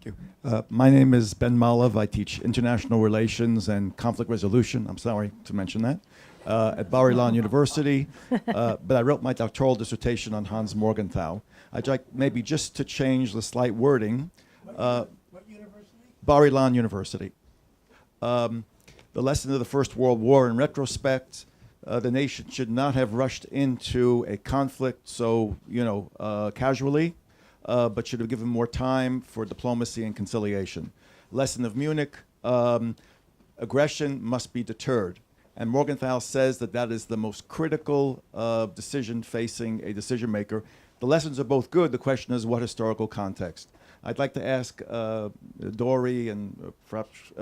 you. My name is Ben Malov. I teach international relations and conflict resolution. I'm sorry to mention that. At Bar-Ilan University, but I wrote my doctoral dissertation on Hans Morgenthau. I'd like maybe just to change the slight wording. What university? Bar-Ilan University. The lesson of the First World War in retrospect, the nation should not have rushed into a conflict so, casually, but should have given more time for diplomacy and conciliation. Lesson of Munich, aggression must be deterred. And Morgenthau says that that is the most critical decision facing a decision maker. The lessons are both good. The question is what historical context. I'd like to ask Dore and perhaps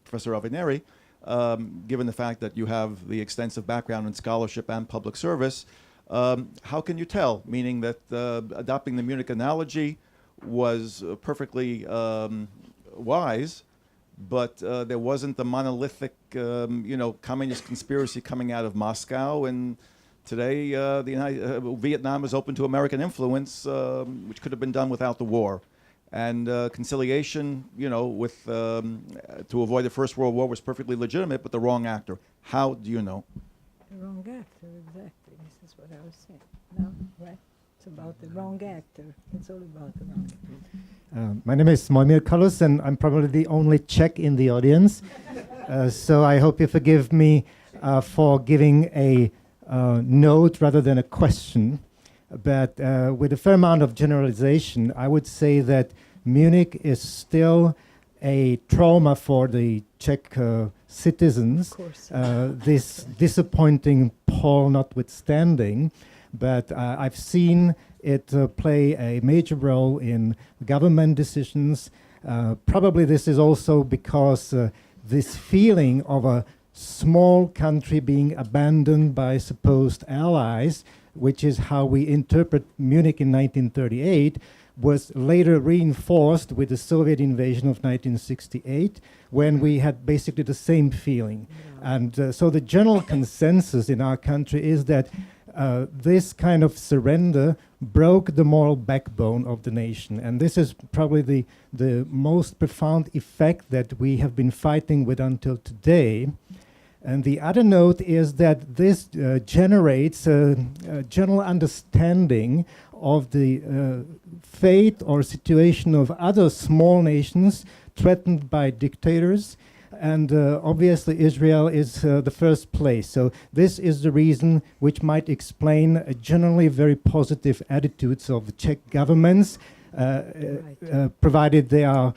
Professor Avineri, given the fact that you have the extensive background in scholarship and public service, how can you tell, meaning that adopting the Munich analogy was perfectly wise, but there wasn't the monolithic, communist conspiracy coming out of Moscow, and today Vietnam is open to American influence, which could have been done without the war. And conciliation, with to avoid the First World War was perfectly legitimate, but the wrong actor. How do you know? The wrong actor, exactly. This is what I was saying. No, right? It's about the wrong actor. It's all about the wrong actor. My name is Morgenthau, and I'm probably the only Czech in the audience. So I hope you forgive me for giving a note rather than a question. But with a fair amount of generalization, I would say that Munich is still a trauma for the Czech citizens. Of course. This disappointing poll notwithstanding, but I've seen it play a major role in government decisions. Probably this is also because this feeling of a small country being abandoned by supposed allies, which is how we interpret Munich in 1938, was later reinforced with the Soviet invasion of 1968, when we had basically the same feeling. Yeah. And so the general consensus in our country is that this kind of surrender broke the moral backbone of the nation. And this is probably the most profound effect that we have been fighting with until today. And the other note is that this generates a general understanding of the fate or situation of other small nations threatened by dictators. And obviously Israel is the first place. So this is the reason which might explain generally very positive attitudes of the Czech governments, provided they are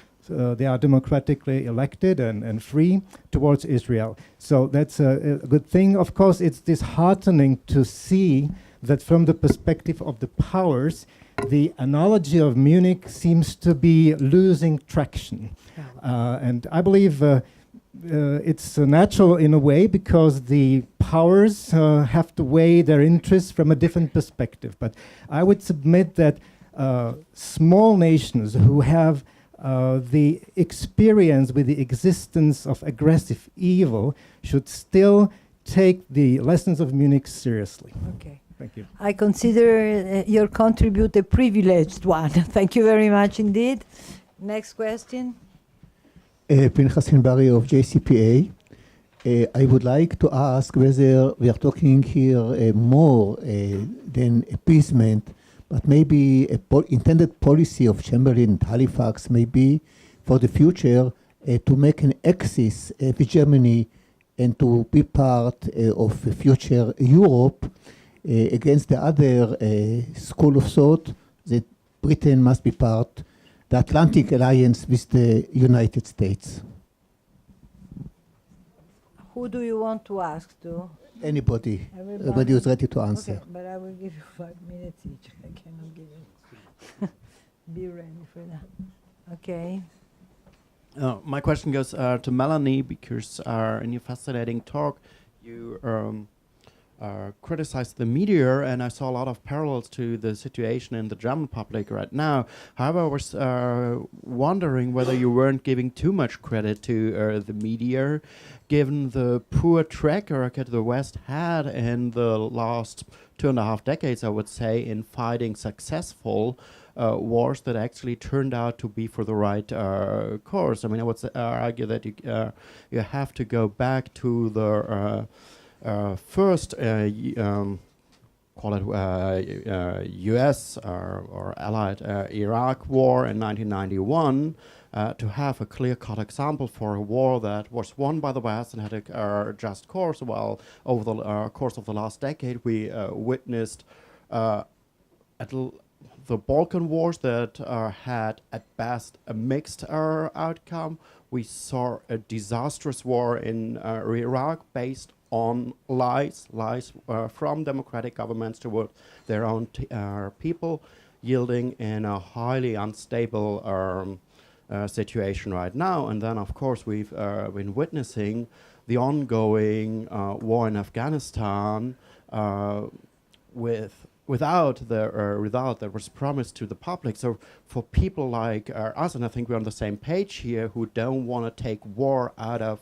democratically elected and free towards Israel. So that's a good thing. Of course, it's disheartening to see that from the perspective of the powers, the analogy of Munich seems to be losing traction. And I believe it's natural in a way, because the powers have to weigh their interests from a different perspective. But I would submit that small nations who have the experience with the existence of aggressive evil should still take the lessons of Munich seriously. Okay. Thank you. I consider your contribute a privileged one. Thank you very much indeed. Next question. Pinchas Hinbari of JCPA. I would like to ask whether we are talking here more than appeasement, but maybe intended policy of Chamberlain and Halifax maybe for the future to make an axis with Germany and to be part of future Europe against the other school of thought that Britain must be part the Atlantic alliance with the United States. Who do you want to ask to? Anybody. Everybody is ready to answer. Okay, but I will give you 5 minutes each. I cannot give you. Be ready for that. Okay. My question goes to Melanie, because in your fascinating talk, you criticized the media, and I saw a lot of parallels to the situation in the German public right now. However, I was wondering whether you weren't giving too much credit to the media, given the poor track record the West had in the last 2.5 decades, I would say, in fighting successful wars that actually turned out to be for the right course. I mean, I would argue that you have to go back to the first call it U.S. or Allied Iraq War in 1991 to have a clear-cut example for a war that was won by the West and had a just course. While over the course of the last decade, we witnessed the Balkan Wars that had at best a mixed outcome. We saw a disastrous war in Iraq based on lies from democratic governments toward their own people, yielding in a highly unstable situation right now. And then, of course, we've been witnessing the ongoing war in Afghanistan without the result that was promised to the public. So for people like us, and I think we're on the same page here, who don't want to take war out of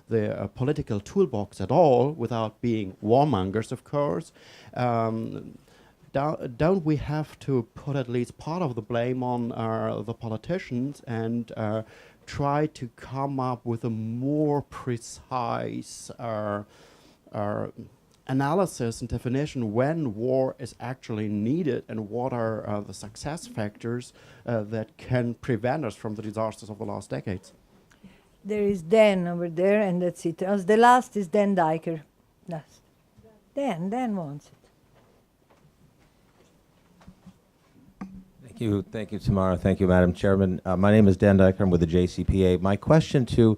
the political toolbox at all, without being warmongers, of course, don't we have to put at least part of the blame on the politicians and try to come up with a more precise analysis and definition when war is actually needed, and what are the success factors that can prevent us from the disasters of the last decades? There is Dan over there, and that's it. The last is Dan Diker. Last. Dan wants it. Thank you, Tamara. Thank you, Madam Chairman. My name is Dan Diker. I'm with the JCPA. My question to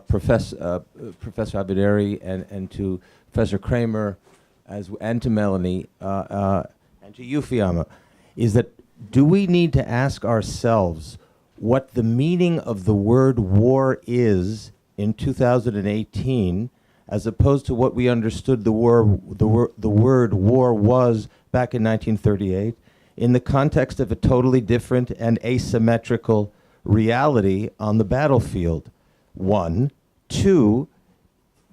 Professor Avineri and to Professor Kramer and to Melanie and to you, Fiamma, is that do we need to ask ourselves what the meaning of the word war is in 2018 as opposed to what we understood the word war was back in 1938? In the context of a totally different and asymmetrical reality on the battlefield. 1. 2,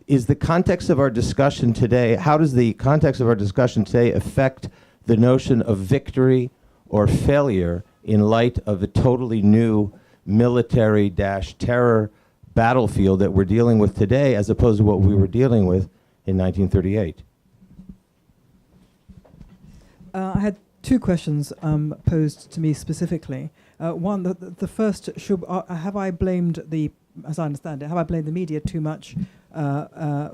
is the context of our discussion today, how does the context of our discussion today affect the notion of victory or failure in light of a totally new military-terror battlefield that we're dealing with today as opposed to what we were dealing with in 1938? I had two questions posed to me specifically. One, the first, have I blamed as I understand it, have I blamed the media too much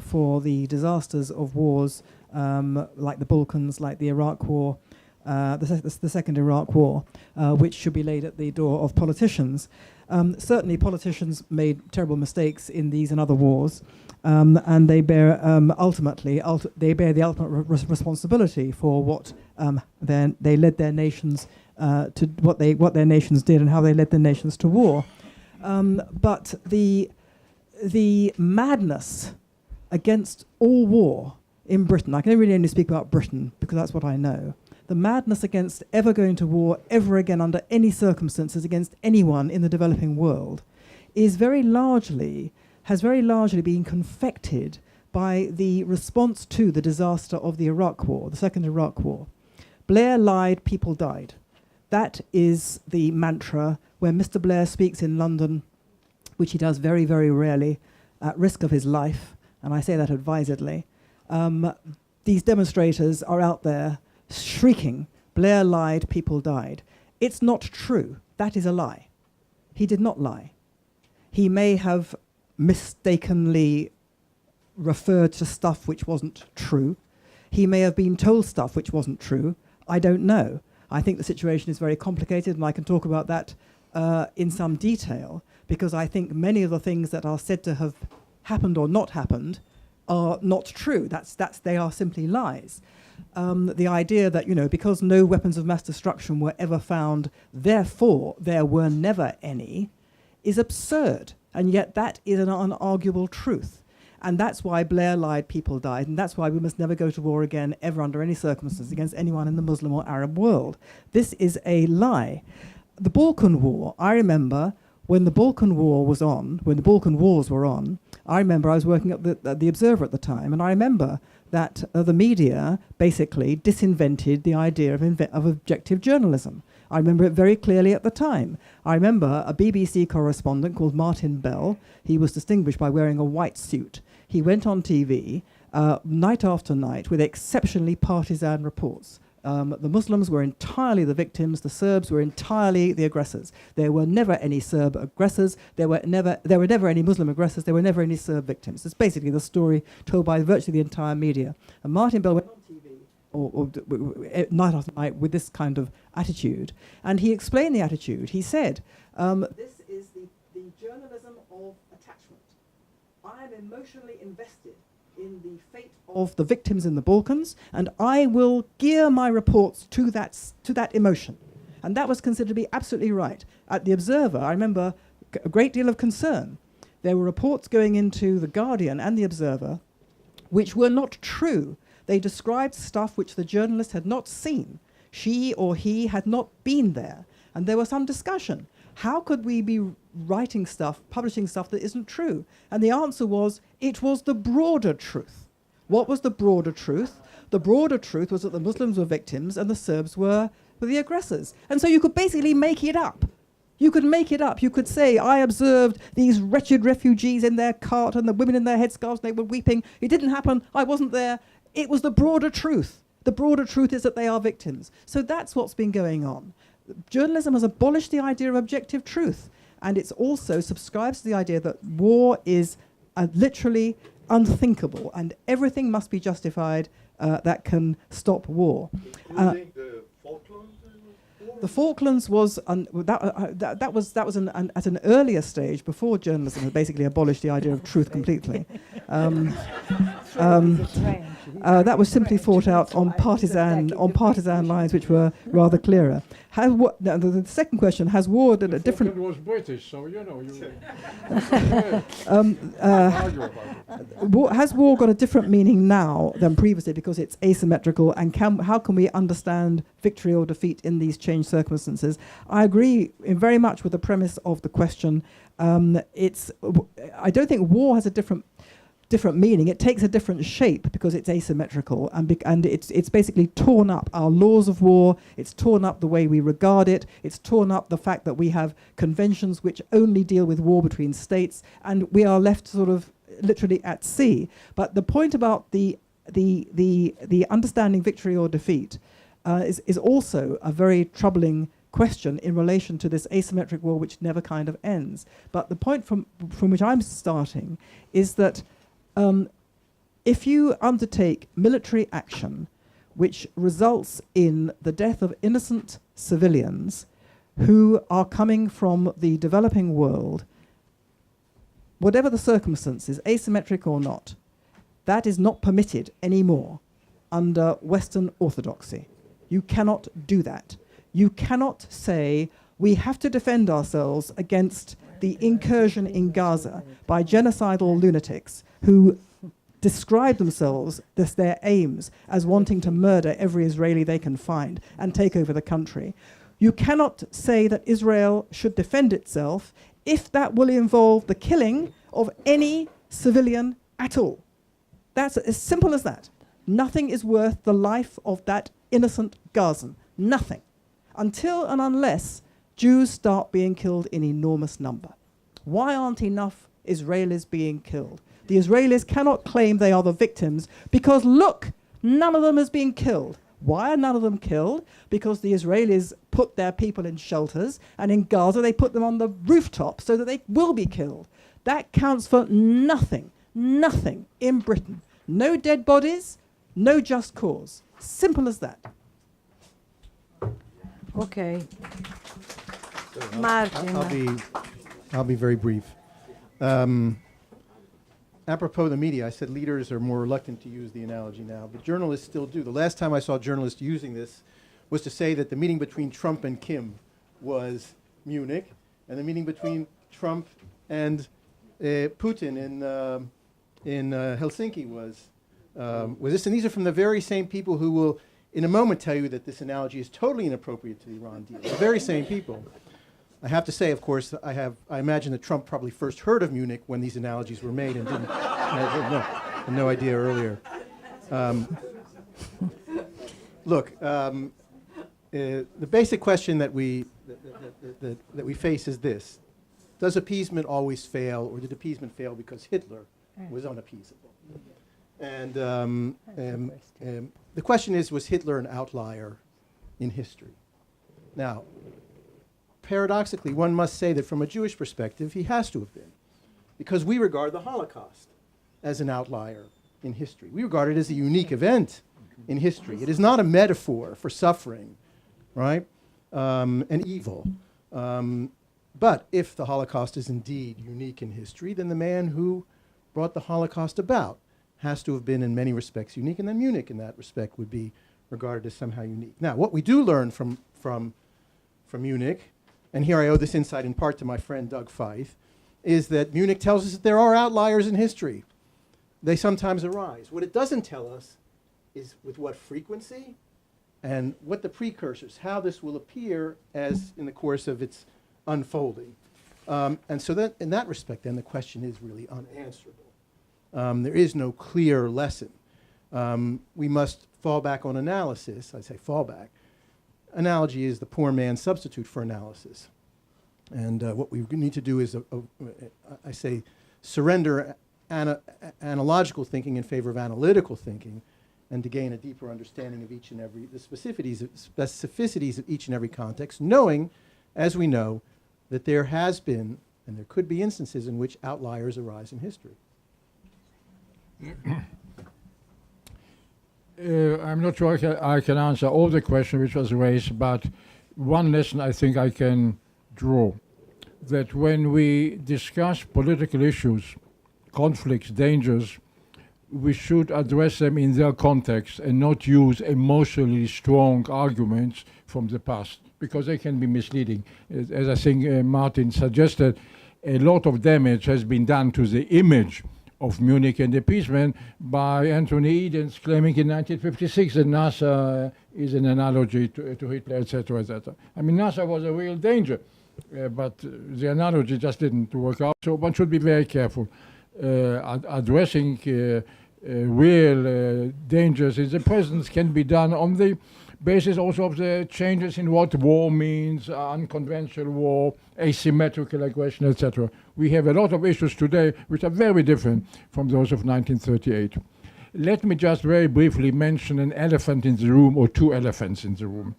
for the disasters of wars like the Balkans, like the Iraq War, the second Iraq War, which should be laid at the door of politicians? Certainly politicians made terrible mistakes in these and other wars, and they bear the ultimate responsibility for what they led their nations to what their nations did and how they led their nations to war. But the madness against all war in Britain, I can really only speak about Britain because that's what I know. The madness against ever going to war ever again under any circumstances against anyone in the developing world has very largely been confected by the response to the disaster of the Iraq War, the second Iraq War. Blair lied, people died. That is the mantra when Mr. Blair speaks in London, which he does very, very rarely, at risk of his life, and I say that advisedly. These demonstrators are out there shrieking, Blair lied, people died. It's not true. That is a lie. He did not lie. He may have mistakenly referred to stuff which wasn't true. He may have been told stuff which wasn't true. I don't know. I think the situation is very complicated, and I can talk about that in some detail, because I think many of the things that are said to have happened or not happened are not true. They are simply lies. The idea that, because no weapons of mass destruction were ever found, therefore there were never any, is absurd. And yet that is an unarguable truth. And that's why Blair lied, people died. And that's why we must never go to war again, ever under any circumstances, against anyone in the Muslim or Arab world. This is a lie. The Balkan War, I remember when the Balkan War was on, when the Balkan Wars were on, I remember I was working at the Observer at the time, and I remember that the media basically disinvented the idea of objective journalism. I remember it very clearly at the time. I remember a BBC correspondent called Martin Bell. He was distinguished by wearing a white suit. He went on TV night after night with exceptionally partisan reports. The Muslims were entirely the victims. The Serbs were entirely the aggressors. There were never any Serb aggressors. There were never any Muslim aggressors. There were never any Serb victims. It's basically the story told by virtually the entire media. And Martin Bell went on TV night after night with this kind of attitude. And he explained the attitude. He said, this is the journalism of attachment. I am emotionally invested in the fate of the victims in the Balkans, and I will gear my reports to that emotion. And that was considered to be absolutely right. At The Observer, I remember a great deal of concern. There were reports going into The Guardian and The Observer which were not true. They described stuff which the journalist had not seen. She or he had not been there. And there was some discussion. How could we be writing stuff, publishing stuff that isn't true? And the answer was, it was the broader truth. What was the broader truth? The broader truth was that the Muslims were victims and the Serbs were the aggressors. And so you could basically make it up. You could make it up. You could say, I observed these wretched refugees in their cart and the women in their headscarves, they were weeping. It didn't happen. I wasn't there. It was the broader truth. The broader truth is that they are victims. So that's what's been going on. Journalism has abolished the idea of objective truth, and it's also subscribes to the idea that war is literally unthinkable, and everything must be justified that can stop war. The Falklands was that was at an earlier stage before journalism had basically abolished the idea of truth completely. That was simply fought out on partisan lines, which were rather clearer. The second question: has war done a different? Was British, so you know has war got a different meaning now than previously because it's asymmetrical? And how can we understand victory or defeat in these changed circumstances? I agree very much with the premise of the question. I don't think war has a different meaning. It takes a different shape because it's asymmetrical, and it's basically torn up our laws of war. It's torn up the way we regard it. It's torn up the fact that we have conventions which only deal with war between states, and we are left sort of literally at sea. But the point about the understanding victory or defeat is also a very troubling question in relation to this asymmetric war which never kind of ends. But the point from which I'm starting is that if you undertake military action which results in the death of innocent civilians who are coming from the developing world, whatever the circumstances, asymmetric or not, that is not permitted anymore under Western orthodoxy. You cannot do that. You cannot say, we have to defend ourselves against the incursion in Gaza by genocidal lunatics who describe themselves as their aims as wanting to murder every Israeli they can find and take over the country. You cannot say that Israel should defend itself if that will involve the killing of any civilian at all. That's as simple as that. Nothing is worth the life of that innocent Gazan. Nothing. Until and unless Jews start being killed in enormous number. Why aren't enough Israelis being killed? The Israelis cannot claim they are the victims because, look, none of them has been killed. Why are none of them killed? Because the Israelis put their people in shelters, and in Gaza they put them on the rooftop so that they will be killed. That counts for nothing. Nothing in Britain. No dead bodies, no just cause. Simple as that. Okay. Martin. I'll be very brief. Apropos the media, I said leaders are more reluctant to use the analogy now, but journalists still do. The last time I saw journalists using this was to say that the meeting between Trump and Kim was Munich, and the meeting between Trump and Putin in Helsinki was this. And these are from the very same people who will, in a moment, tell you that this analogy is totally inappropriate to the Iran deal. The very same people. I have to say, of course, I imagine that Trump probably first heard of Munich when these analogies were made and didn't had no idea earlier. Look, the basic question that we face is this: does appeasement always fail, or did appeasement fail because Hitler was unappeasable? And the question is, was Hitler an outlier in history? Now, paradoxically, one must say that from a Jewish perspective, he has to have been, because we regard the Holocaust as an outlier in history. We regard it as a unique event in history. It is not a metaphor for suffering, right, and evil. But if the Holocaust is indeed unique in history, then the man who brought the Holocaust about has to have been in many respects unique, and then Munich in that respect would be regarded as somehow unique. Now, what we do learn from Munich, and here I owe this insight in part to my friend Doug Feith, is that Munich tells us that there are outliers in history. They sometimes arise. What it doesn't tell us is with what frequency and what the precursors, how this will appear as in the course of its unfolding. And so that in that respect, then the question is really unanswerable. There is no clear lesson. We must fall back on analysis. I say fall back. Analogy is the poor man's substitute for analysis. And what we need to do is, I say, surrender analogical thinking in favor of analytical thinking, and to gain a deeper understanding of each and every, the specificities of each and every context, knowing, as we know, that there has been, and there could be instances in which outliers arise in history. I'm not sure I can answer all the questions which was raised, but one lesson I think I can draw, that when we discuss political issues, conflicts, dangers, we should address them in their context and not use emotionally strong arguments from the past, because they can be misleading. As I think Martin suggested, a lot of damage has been done to the image of Munich and appeasement by Anthony Eden's claiming in 1956 that NASA is an analogy to Hitler, etc., etc. I mean, NASA was a real danger, but the analogy just didn't work out. So one should be very careful addressing real dangers in the present can be done on the basis also of the changes in what war means, unconventional war, asymmetrical aggression, etc. We have a lot of issues today which are very different from those of 1938. Let me just very briefly mention an elephant in the room, or two elephants in the room.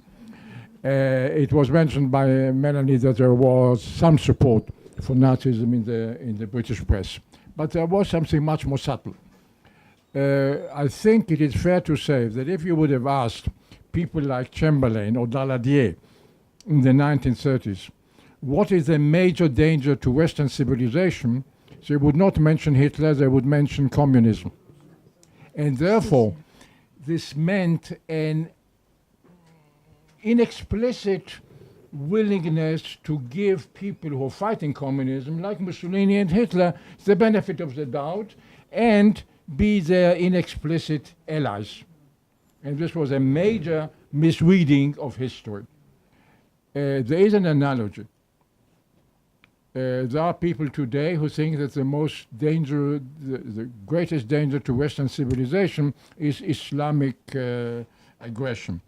It was mentioned by Melanie that there was some support for Nazism in the British press, but there was something much more subtle. I think it is fair to say that if you would have asked people like Chamberlain or Daladier in the 1930s, what is the major danger to Western civilization, they would not mention Hitler, they would mention communism. And therefore, this meant an inexplicit willingness to give people who are fighting communism, like Mussolini and Hitler, the benefit of the doubt and be their inexplicit allies. And this was a major misreading of history. There is an analogy. There are people today who think that the most danger, the greatest danger to Western civilization is Islamic aggression.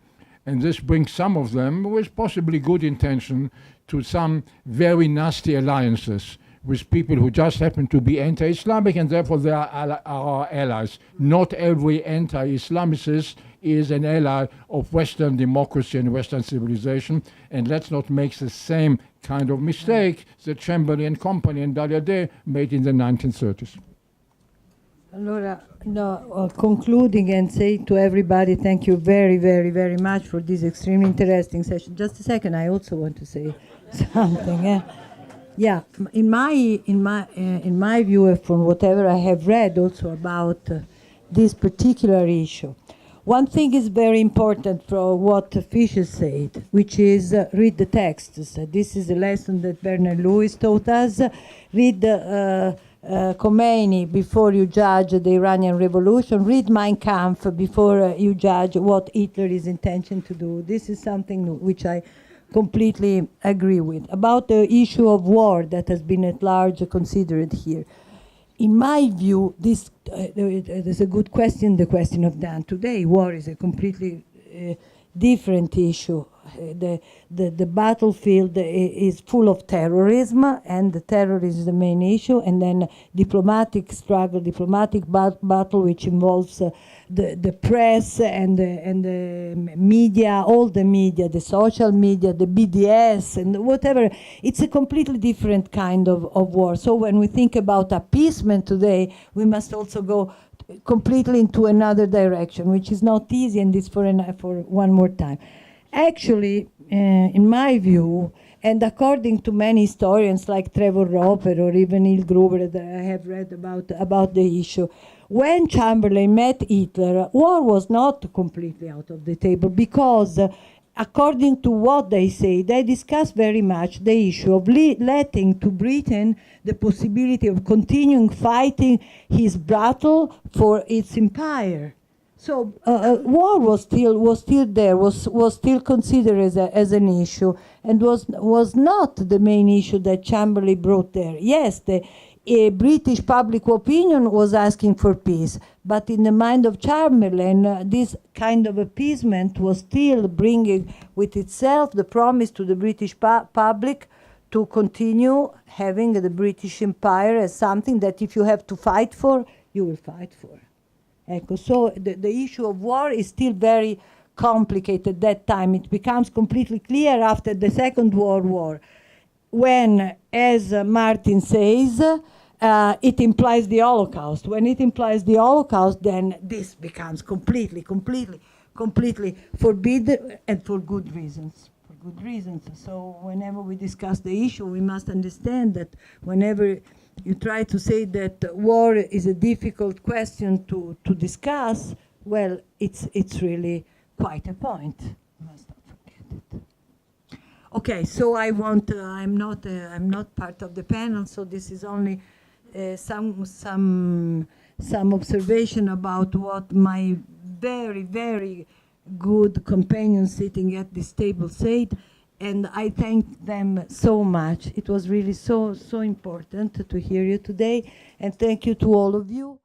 And this brings some of them, with possibly good intention, to some very nasty alliances with people who just happen to be anti-Islamic, and therefore they are our allies. Not every anti-Islamicist is an ally of Western democracy and Western civilization, and let's not make the same kind of mistake that Chamberlain Company and Daladier made in the 1930s. Allora, concluding and say to everybody, thank you very, very, very much for this extremely interesting session. Just a second, I also want to say something. Yeah, in my view, from whatever I have read also about this particular issue, one thing is very important for what Fisher said, which is read the texts. This is a lesson that Bernard Lewis taught us. Read Khomeini before you judge the Iranian Revolution. Read Mein Kampf before you judge what Hitler is intention to do. This is something which I completely agree with. About the issue of war that has been at large considered here. In my view, this is a good question, the question of Dan. Today, war is a completely different issue the battlefield is full of terrorism, and the terrorism is the main issue, and then diplomatic struggle, diplomatic battle, which involves the press and the media, all the media, the social media, the BDS, and whatever. It's a completely different kind of war. So when we think about appeasement today, we must also go completely into another direction, which is not easy, and this for one more time. Actually, in my view, and according to many historians like Trevor Roper or even Neil Gruber that I have read about the issue, when Chamberlain met Hitler, war was not completely out of the table, because according to what they say, they discuss very much the issue of letting to Britain the possibility of continuing fighting his battle for its empire. So war was still there, was still considered as an issue, and was not the main issue that Chamberlain brought there. Yes, the British public opinion was asking for peace, but in the mind of Chamberlain, this kind of appeasement was still bringing with itself the promise to the British public to continue having the British Empire as something that if you have to fight for, you will fight for. So the issue of war is still very complicated at that time. It becomes completely clear after the Second World War, when, as Martin says, it implies the Holocaust. When it implies the Holocaust, then this becomes completely forbidden, and for good reasons. So whenever we discuss the issue, we must understand that whenever you try to say that war is a difficult question to discuss, well, it's really quite a point. You must not forget it. Okay, so I'm not part of the panel, so this is only some observation about what my very, very good companions sitting at this table said. And I thank them so much. It was really so important to hear you today. And thank you to all of you.